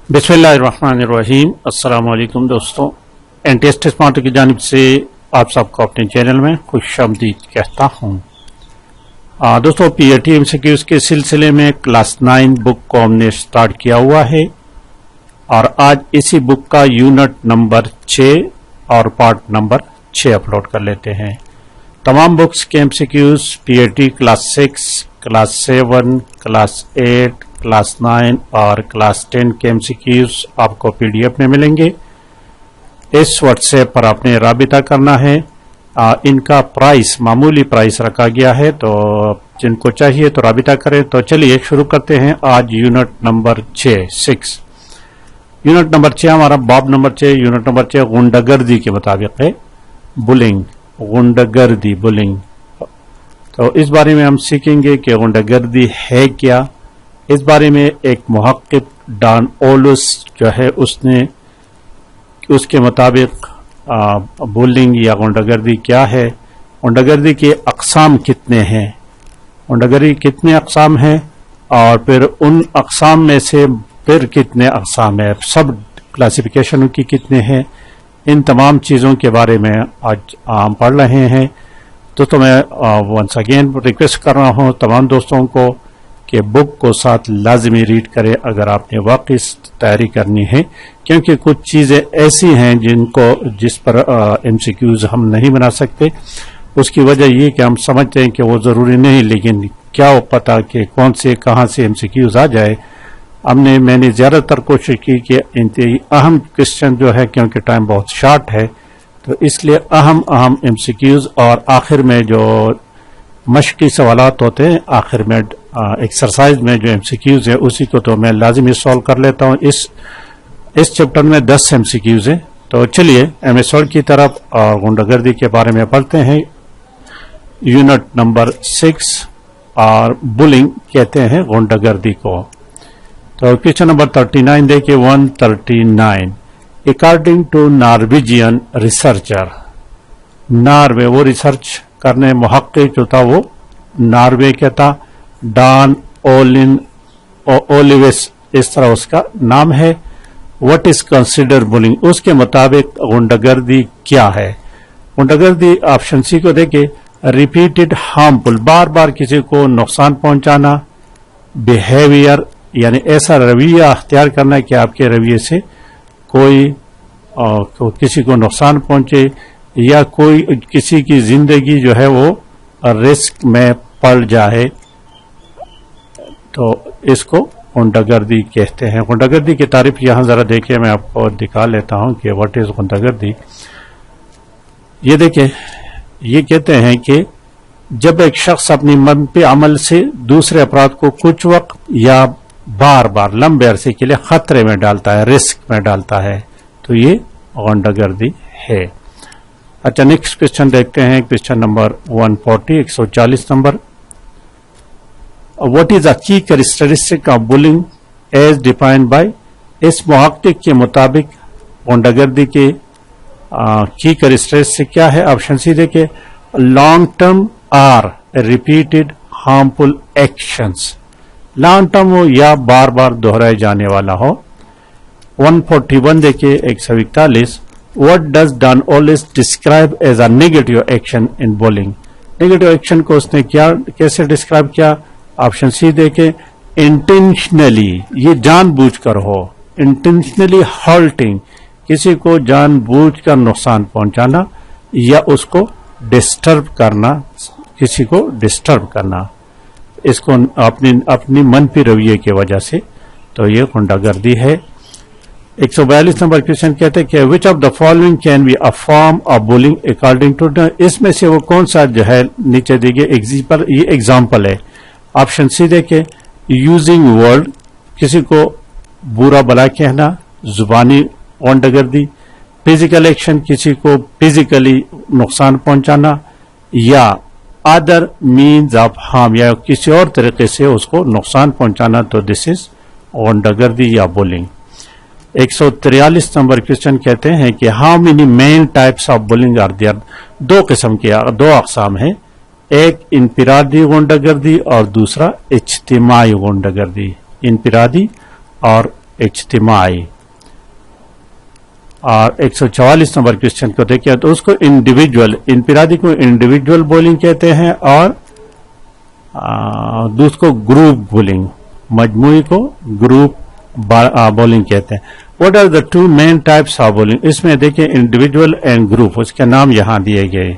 बिस्मिल्लाहिर्रहमानिर्रहीम। अस्सलाम वालेकुम दोस्तों, एनटीएस स्मार्ट की जानिब से आप सबको अपने चैनल में खुशामदीद कहता हूँ। दोस्तों, पीएटी एमसीक्यूज के सिलसिले में क्लास 9 बुक को हमने स्टार्ट किया हुआ है और आज इसी बुक का यूनिट नंबर 6 और पार्ट नंबर 6 अपलोड कर लेते हैं। तमाम बुक्स के MCQs PAT class 6, class 7, class 8, class 9 और क्लास 10 के एमसीक्यूज आपको पीडीएफ में मिलेंगे। इस व्हाट्सएप पर आपने राबिता करना है। इनका प्राइस मामूली प्राइस रखा गया है, तो जिनको चाहिए तो राबिता करें। तो चलिए शुरू करते हैं आज यूनिट नंबर 6। यूनिट नंबर 6 हमारा बाब नंबर 6 यूनिट नंबर 6 गुंडागर्दी के मुताबिक है। बुलिंग, गुंडागर्दी, बुलिंग। तो इस बारे में हम सीखेंगे कि गुंडागर्दी है क्या। इस बारे में एक मुहक्किक डॉन ओलुस जो है उसके मुताबिक बुलिंग या गुंडागर्दी क्या है, गुंडागर्दी के अक़साम कितने हैं, गुंडागर्दी कितने अक़साम हैं और फिर उन अक़साम में से फिर कितने अक़साम है, सब क्लासिफिकेशन की कितने हैं, इन तमाम चीज़ों के बारे में आज हम पढ़ रहे हैं। तो मैं वंस अगेन रिक्वेस्ट कर रहा हूँ तमाम दोस्तों को कि बुक को साथ लाजमी रीड करें अगर आपने वाकई तैयारी करनी है, क्योंकि कुछ चीज़ें ऐसी हैं जिस पर एमसीक्यूज हम नहीं बना सकते। उसकी वजह ये कि हम समझते हैं कि वो ज़रूरी नहीं, लेकिन क्या वो पता कि कौन से कहाँ से एमसीक्यूज आ जाए। मैंने ज़्यादातर कोशिश की कि इंतहाई अहम क्वेश्चन जो है, क्योंकि टाइम बहुत शार्ट है, तो इसलिए अहम एमसीक्यूज और आखिर में जो मशक़ी सवालात होते हैं, आखिर में एक्सरसाइज में जो एमसीक्यूज है उसी को तो मैं लाजिमी सॉल्व कर लेता हूँ। इस चैप्टर में 10 एमसीक्यूज हैं। तो चलिए एमएसवर्ड की तरफ गुंडागर्दी के बारे में पढ़ते हैं। यूनिट नंबर 6 और बुलिंग कहते हैं गुंडागर्दी को। तो क्वेश्चन नंबर 39 देखिए, 139। According to Norwegian researcher, Norway वो रिसर्च करने मुहक्किक जो था वो नॉर्वे के था, डॉन ओलिविस इस तरह उसका नाम है। व्हाट इज कंसिडर बुलिंग, उसके मुताबिक गुंडागर्दी क्या है। गुंडागर्दी ऑप्शन सी को देखे, रिपीटेड हार्मफुल, बार बार किसी को नुकसान पहुंचाना, बिहेवियर यानी ऐसा रवैया अख्तियार करना कि आपके रवैये से किसी को नुकसान पहुंचे या कोई किसी की जिंदगी जो है वो रिस्क में पड़ जाए, तो इसको गुंडागर्दी कहते हैं। गुंडागर्दी की तारीफ यहां जरा देखिए, मैं आपको दिखा लेता हूं कि व्हाट इज गुंडागर्दी। ये देखिए, ये कहते हैं कि जब एक शख्स अपनी मनफी अमल से दूसरे अफराद को कुछ वक्त या बार बार लंबे अरसे के लिए खतरे में डालता है, रिस्क में डालता है, तो ये गुंडागर्दी है। अच्छा, नेक्स्ट क्वेश्चन देखते हैं, क्वेश्चन नंबर 140, 140 नंबर। What is a key characteristic of bullying as defined by, इस मुहक्किक के मुताबिक गुंडागर्दी के की कैरेक्टरिस्टिक क्या है। ऑप्शन सी देखिए, long term or repeated harmful actions, long term हो या बार बार दोहराए जाने वाला हो। 141 देखिए, 141। What does Don Olis describe as a negative action in bullying? Negative action को उसने कैसे डिस्क्राइब किया। ऑप्शन सी देखे, इंटेंशनली, ये जानबूझकर हो, इंटेंशनली हर्टिंग, किसी को जानबूझकर नुकसान पहुंचाना या उसको डिस्टर्ब करना, किसी को डिस्टर्ब करना, इसको अपनी मनफी रवैये की वजह से, तो ये गुंडागर्दी है। 142 नंबर क्वेश्चन कहते हैं कि which of the following can be a form of bullying according to, इसमें से वो कौन सा जो है नीचे दिए एग्जाम्पल, ये एग्जाम्पल है। ऑप्शन सी देखे, यूजिंग वर्ड, किसी को बुरा भला कहना, जुबानी गुंडागर्दी, फिजिकल एक्शन, किसी को फिजिकली नुकसान पहुंचाना, या अदर मीन्स ऑफ हार्म, या किसी और तरीके से उसको नुकसान पहुंचाना, तो दिस इज गुंडागर्दी या बुलिंग। 143 नंबर क्वेश्चन कहते हैं कि how many main types of bullying are there, दो किस्म के, दो अकसाम हैं, एक इनफिरादी गुंडागर्दी और दूसरा इज्तिमाई गुंडागर्दी। इनफिरादी और इज्तिमाई। और 144 नंबर क्वेश्चन को देखिए तो उसको इंडिविजुअल, इनफिरादी को इंडिविजुअल बोलिंग कहते हैं और दूसरे को ग्रुप बोलिंग, मजमूई को ग्रुप बोलिंग कहते हैं। What are the two main types of bullying? इसमें देखिए इंडिविजुअल एंड ग्रुप, उसके नाम यहां दिए गए,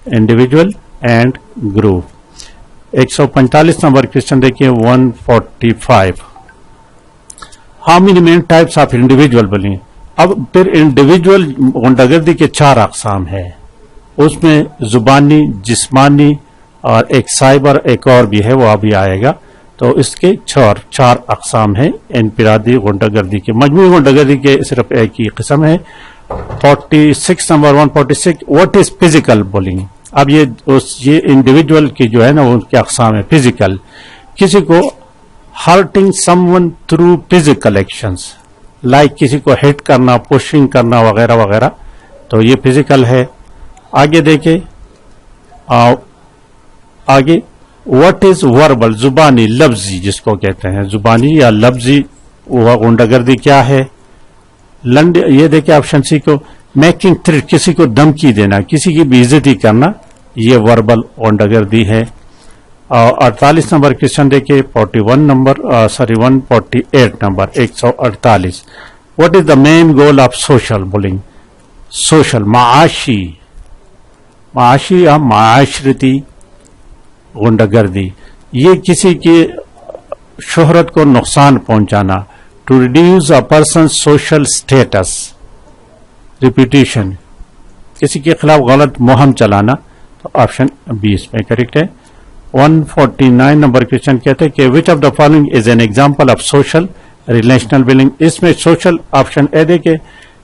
individual and group. 145 number question देखिए 145, how many main types of individual bowling? अब फिर इंडिविजुअल गुंडागर्दी के 4 अकसाम है, उसमें जुबानी, जिस्मानी और एक साइबर, एक और भी है वो अभी आएगा। तो इसके 4 अकसाम है इनफिरादी गुंडागर्दी के। मजमूई गुंडागर्दी के सिर्फ एक ही किस्म है। 46 number 146, what is physical bullying? अब ये इंडिविजुअल की जो है ना उनके अकसाम है। फिजिकल, किसी को hurting someone through physical actions, like किसी को हिट करना, पुशिंग करना वगैरह वगैरह, तो ये फिजिकल है। आगे देखे आगे व्हाट इज वर्बल? जुबानी, लफ्जी जिसको कहते हैं, जुबानी या लफ्जी वह गुंडागर्दी क्या है? ये देखिए ऑप्शन सी को, मेकिंग थ्रेट, किसी को धमकी देना, किसी की बेइज्जती करना, ये वर्बल गुंडागर्दी है। और 48 नंबर क्वेश्चन देखिए 148 number 148, what is the main goal of social bullying? Social, माशी या माशरती गुंडागर्दी, ये किसी की शोहरत को नुकसान पहुंचाना, to reduce a person social status, repetition, किसी के खिलाफ गलत मुहिम चलाना, तो ऑप्शन 20 में करेक्ट है। 149 नंबर क्वेश्चन कहते हैं कि which of the following is an example of social relational bullying? इसमें सोशल ऑप्शन ए देखे,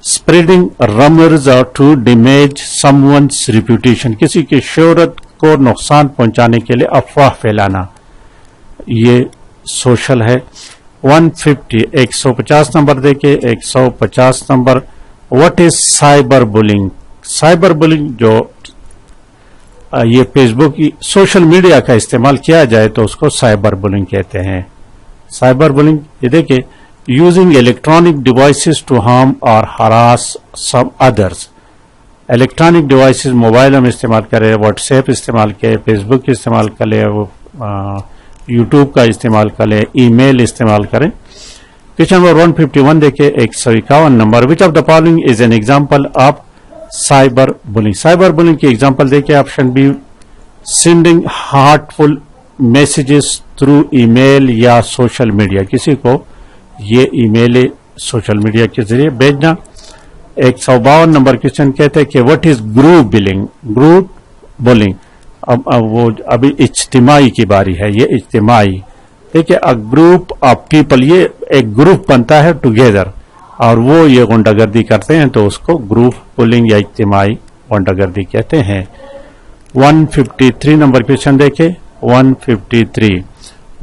spreading rumours to damage someone's reputation, किसी की शोहरत को नुकसान पहुंचाने के लिए अफवाह फैलाना, ये सोशल है। 150 नंबर देखे 150 number, what is cyber bullying? Cyber bullying जो ये फेसबुक की सोशल मीडिया का इस्तेमाल किया जाए तो उसको साइबर बुलिंग कहते हैं। साइबर बुलिंग ये देखिए, using electronic devices to harm और harass some others, electronic devices mobile हम इस्तेमाल करें, व्हाट्सएप इस्तेमाल करें, फेसबुक इस्तेमाल करें, यूट्यूब का इस्तेमाल करें, ईमेल इस्तेमाल करें। क्वेश्चन नंबर 151 देखिए 151 number, which of the following is an example of cyber bullying? Cyber bullying की एग्जांपल देखिए option B, sending hurtful messages through email या सोशल मीडिया, किसी को ये ईमेल सोशल मीडिया के जरिए भेजना। 152 नंबर क्वेश्चन कहते हैं कि what is group billing? Group bullying, अब वो अभी इज्तिमाई की बारी है, ये इज्तिमाई। देखिए अ ग्रुप ऑफ पीपल, ये एक ग्रुप बनता है टुगेदर और वो ये गुंडागर्दी करते हैं तो उसको ग्रुप बुलिंग या इज्तिमाई गुंडागर्दी कहते हैं। 153 नंबर क्वेश्चन देखे 153,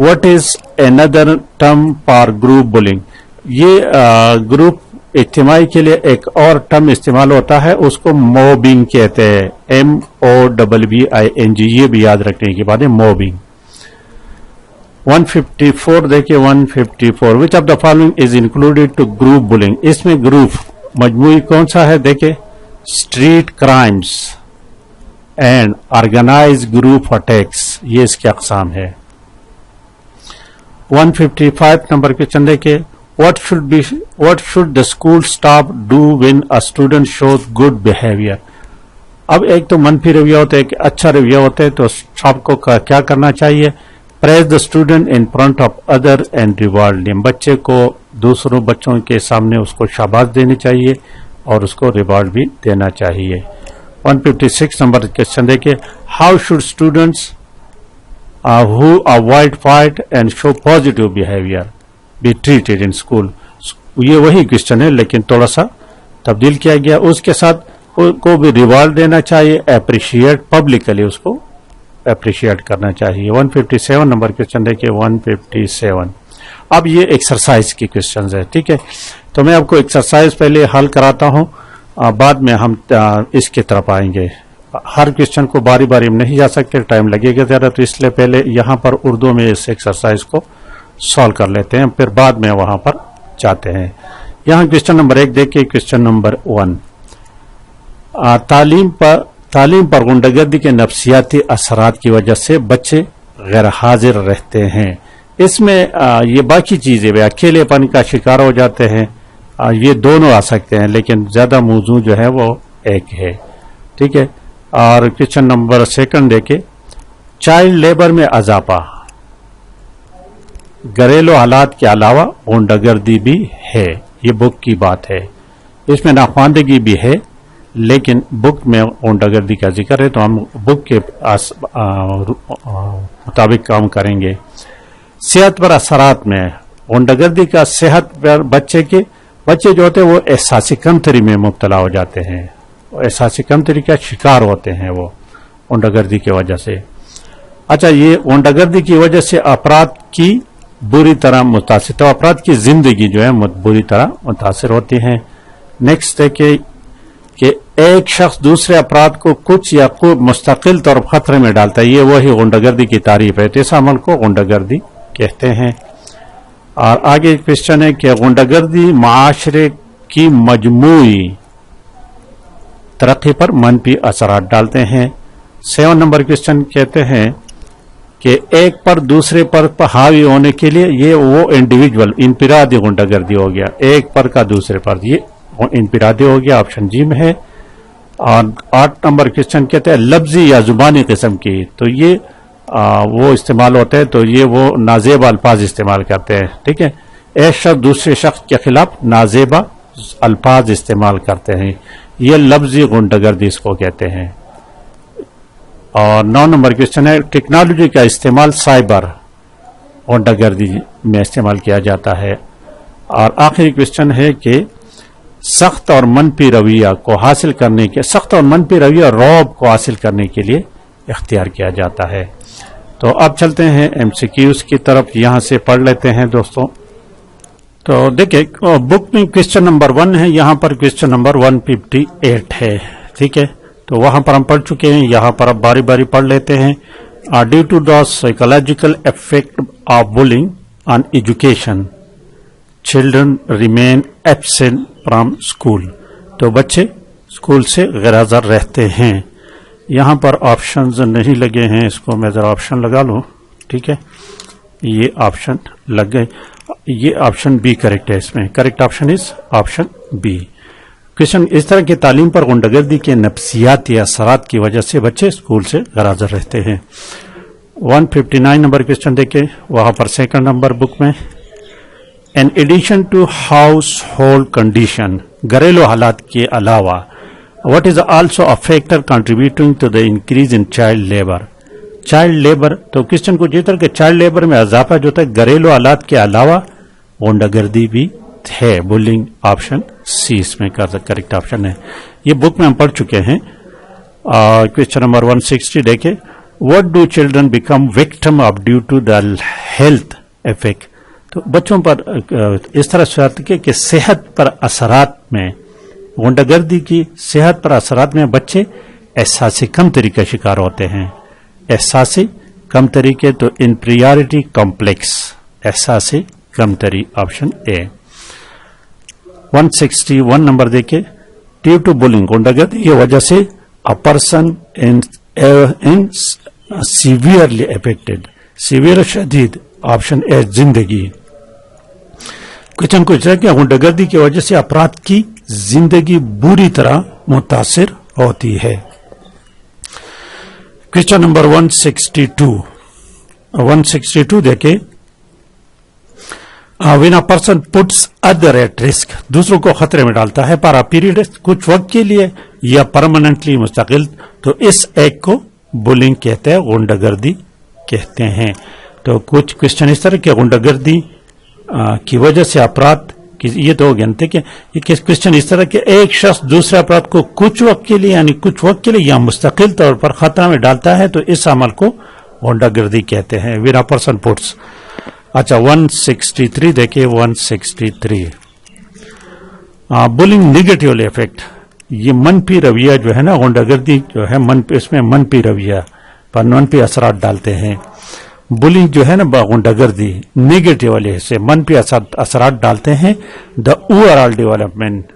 what is another term for group bullying? ये ग्रुप इज्तिमाई के लिए एक और टर्म इस्तेमाल होता है, उसको मॉबिंग कहते हैं, MOBBING, ये भी याद रखने की बात है, मॉबिंग। 154 देखिए 154, which of the following is included to group bullying? इसमें ग्रुप मजमूई कौन सा है? देखिए street crimes and organize group attacks, ये इसके अकसाम है। 155 नंबर क्वेश्चन देखिए, what should the school staff do when a student shows good behavior? अब एक तो मनफी रवैया होता है, एक अच्छा रवैया होता है, तो स्टाफ को क्या करना चाहिए? Praise the student in front of other and reward him, बच्चे को दूसरों बच्चों के सामने उसको शाबाश देनी चाहिए और उसको रिवार्ड भी देना चाहिए। 156 नंबर क्वेश्चन देखिए, how should students who avoid fight and show positive behaviour be treated in school? ये वही क्वेश्चन है लेकिन थोड़ा सा तब्दील किया गया, उसके साथ को भी रिवार्ड देना चाहिए, अप्रिशिएट पब्लिकली उसको अप्रिशिएट करना चाहिए। 157 नंबर क्वेश्चन देखिए 157, अब ये एक्सरसाइज की क्वेश्चन है, ठीक है। तो मैं आपको एक्सरसाइज पहले हल कराता हूं, बाद में हम इसकी तरफ आएंगे। हर क्वेश्चन को बारी बारी हम नहीं जा सकते, टाइम लगेगा ज्यादा, तो इसलिए पहले यहां पर उर्दू में इस एक्सरसाइज को सॉल्व कर लेते हैं, फिर बाद में वहां पर चाहते हैं। यहाँ क्वेश्चन नंबर 1 देखिए, क्वेश्चन नंबर 1, तालीम पर गुंडागर्दी के नफ्सियाती असरात की वजह से बच्चे गैर हाजिर रहते हैं। इसमें ये बाकी चीजें वे अकेलेपन का शिकार हो जाते हैं, ये दोनों आ सकते हैं, लेकिन ज्यादा मौजू जो है वो एक है, ठीक है। और क्वेश्चन नंबर 2 देखे, चाइल्ड लेबर में अजाफा घरेलू हालात के अलावा गुंडागर्दी भी है, ये बुक की बात है। इसमें नाख्वानदगी भी है, लेकिन बुक में गुंडागर्दी का जिक्र है, तो हम बुक के मुताबिक काम करेंगे। सेहत पर असरात में गुंडागर्दी का सेहत पर बच्चे जो होते हैं वो एहसासी कमतरी में मुब्तला हो जाते हैं, एहसासी कमतरी का शिकार होते हैं वो गुंडागर्दी की वजह से। अच्छा, ये गुंडागर्दी की वजह से अफराद की बुरी तरह मुतासिर, तो अफराद की जिंदगी जो है बुरी तरह मुतासिर होती है। नेक्स्ट देखिए कि एक शख्स दूसरे अफराद को कुछ या कोई मुस्तकिल तौर पर खतरे में डालता है, ये वही गुंडागर्दी की तारीफ है, तो इस अमल को गुंडागर्दी कहते हैं। और आगे क्वेश्चन है कि गुंडागर्दी माशरे की मजमूई तरक्की पर मनफी असरात डालते हैं। 7 नंबर क्वेश्चन कहते हैं कि एक पर दूसरे पर हावी होने के लिए ये वो इंडिविजुअल इनफिरादी गुंडागर्दी हो गया, एक पर का दूसरे पर, ये इनफिरादी हो गया, ऑप्शन जी में है। और 8 नंबर क्वेश्चन कहते हैं लफ्जी या जुबानी किस्म की, तो ये वो इस्तेमाल होते हैं, तो ये वो नाजेबा अल्फाज इस्तेमाल करते हैं, ठीक है। एक शख्स दूसरे शख्स के खिलाफ नाजेबा अल्फाज इस्तेमाल करते हैं, ये लफ्जी गुंडागर्दी इसको कहते हैं। और 9 नंबर क्वेश्चन है टेक्नोलॉजी का इस्तेमाल साइबर गुंडागर्दी में इस्तेमाल किया जाता है। और आखिरी क्वेश्चन है कि सख्त और मनफी रवैया को हासिल करने के, सख्त और मनफी रवैया रौब को हासिल करने के लिए इख्तियार किया जाता है। तो अब चलते हैं एमसीक्यूज की तरफ, यहां से पढ़ लेते हैं दोस्तों। तो देखिए बुक में क्वेश्चन नंबर 1 है, यहां पर क्वेश्चन नंबर 158 है, ठीक है। तो वहां पर हम पढ़ चुके हैं, यहां पर अब बारी बारी पढ़ लेते हैं। Due to the psychological effect of bullying on education children remain absent from school, तो बच्चे स्कूल से गैरहाजिर रहते हैं। यहां पर ऑप्शंस नहीं लगे हैं, इसको मैं जरा ऑप्शन लगा लूं, ठीक है। ये ऑप्शन लग गए, ये ऑप्शन बी करेक्ट है, इसमें correct option is option B. Question, इस तरह की तालीम पर गुंडागर्दी के नफ्सियाती असरात की वजह से बच्चे स्कूल से गैरहाजिर रहते हैं। 159 नंबर क्वेश्चन देखे, वहां पर 2 नंबर बुक में in addition to household condition, घरेलू हालात के अलावा what is also a factor contributing to the increase in child labor, child labour, तो क्वेश्चन को जिस तरह के चाइल्ड लेबर में इजाफा जो होता है घरेलू हालात के अलावा गुंडागर्दी भी है, बुलिंग ऑप्शन सी इसमें करेक्ट ऑप्शन है। ये बुक में हम पढ़ चुके हैं। क्वेश्चन नंबर 160 देखे, what do children become victim of due to the health effect, तो बच्चों पर इस तरह से कि सेहत पर असरात में, गुंडागर्दी की सेहत पर असरात में बच्चे एहसासी कमतरी का शिकार होते हैं। एहसासी कमतरी के, तो inferiority complex, एहसासी कमतरी option A. 161 number देखे, ड्यू टू बुलिंग, गुंडागर्दी की वजह से a person in severely affected, severe शदीद, ऑप्शन ए जिंदगी। क्वेश्चन को कि गुंडागर्दी की वजह से अपराध की जिंदगी बुरी तरह मुतासिर होती है। क्वेश्चन नंबर 162 देखे, when a person puts other at risk, दूसरों को खतरे में डालता है, पर अ पीरियड, कुछ वक्त के लिए या परमानेंटली मुस्तकिल, तो इस एक्ट को बुलिंग कहते हैं, गुंडागर्दी कहते हैं। तो कुछ क्वेश्चन इस तरह के गुंडागर्दी की वजह से अपराध, ये तो हो गया कि ये क्वेश्चन इस तरह के एक शख्स दूसरे अपराध को कुछ वक्त के लिए, यानी कुछ वक्त के लिए या मुस्तकिल तौर पर खतरा में डालता है, तो इस अमल को गुंडागर्दी कहते हैं, व्हेन अ पर्सन पुट्स। अच्छा 163 देखिए, 163 बुलिंग नेगेटिवली इफेक्ट, ये मनफी रवैया जो है ना, गुंडागर्दी जो है मन, इसमें मनफी रवैया पर मनफी असरात डालते हैं। بلنگ جو ہے نا غنڈہ-گردی نیگیٹو والے سے منفی اثرات ڈالتے ہیں دا اوور آل ڈیولپمنٹ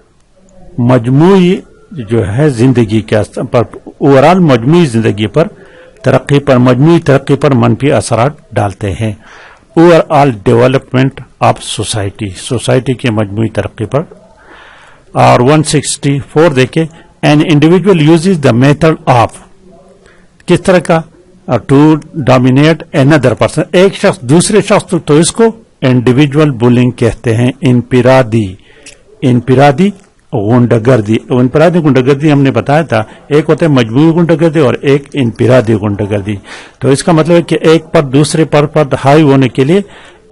مجموعی جو ہے زندگی کے پر اوور آل مجموعی زندگی پر مجموعی ترقی پر منفی اثرات ڈالتے ہیں over all development of society کی مجموعی ترقی پر. اور 164 دیکھیں an individual uses the method of کس طرح کا ٹو ڈومینیٹ اندر پرسن ایک شخص دوسرے شخص تو اس کو انڈیویجول بولنگ کہتے ہیں. انفرادی غنڈہ-گردی ہم نے بتایا تھا ایک ہوتا ہے مجموعی غنڈہ-گردی اور ایک انفرادی غنڈہ-گردی. تو اس کا مطلب ہے کہ ایک پر دوسرے پر ہائی ہونے کے لیے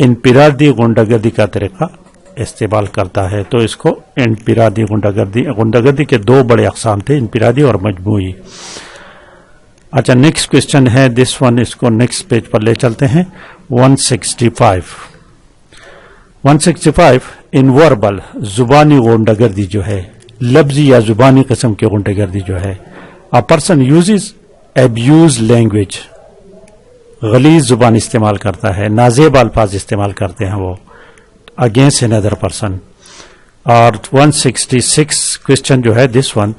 انفرادی غنڈہ-گردی کا طریقہ استعمال کرتا ہے. تو اس کو انفرادی غنڈہ-گردی کے دو بڑے اقسام تھے انفرادی اور مجموعی. اچھا نیکسٹ کوشچن ہے دس ون اس کو نیکسٹ پیج پر لے چلتے ہیں. 165 ان وربل زبانی غنڈہ-گردی جو ہے لفظی یا زبانی قسم کی غنڈہ-گردی جو ہے a person uses abuse language غلیظ زبان استعمال کرتا ہے نازیب الفاظ استعمال کرتے ہیں وہ against another person. اور 166 کوشچن جو ہے this one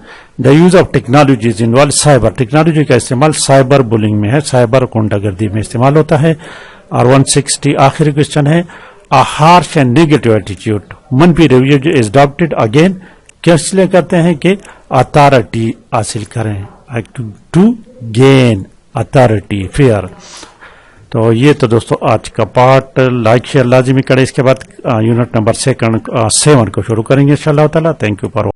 the use of technologies involve cyber technology کا استعمال سائبر بولنگ میں ہے سائبر غنڈہ-گردی میں استعمال ہوتا ہے. اور 160 آخری کوشچن ہے a harsh and negative attitude منفی رویہ جو is adopted again کس لیے کرتے ہیں کہ authority حاصل کریں to gain authority fear. تو یہ تو دوستو آج کا پارٹ لائک شیئر لازمی کریں. اس کے بعد یونٹ نمبر 7 کو شروع کریں گے انشاءاللہ تعالی. Thank you for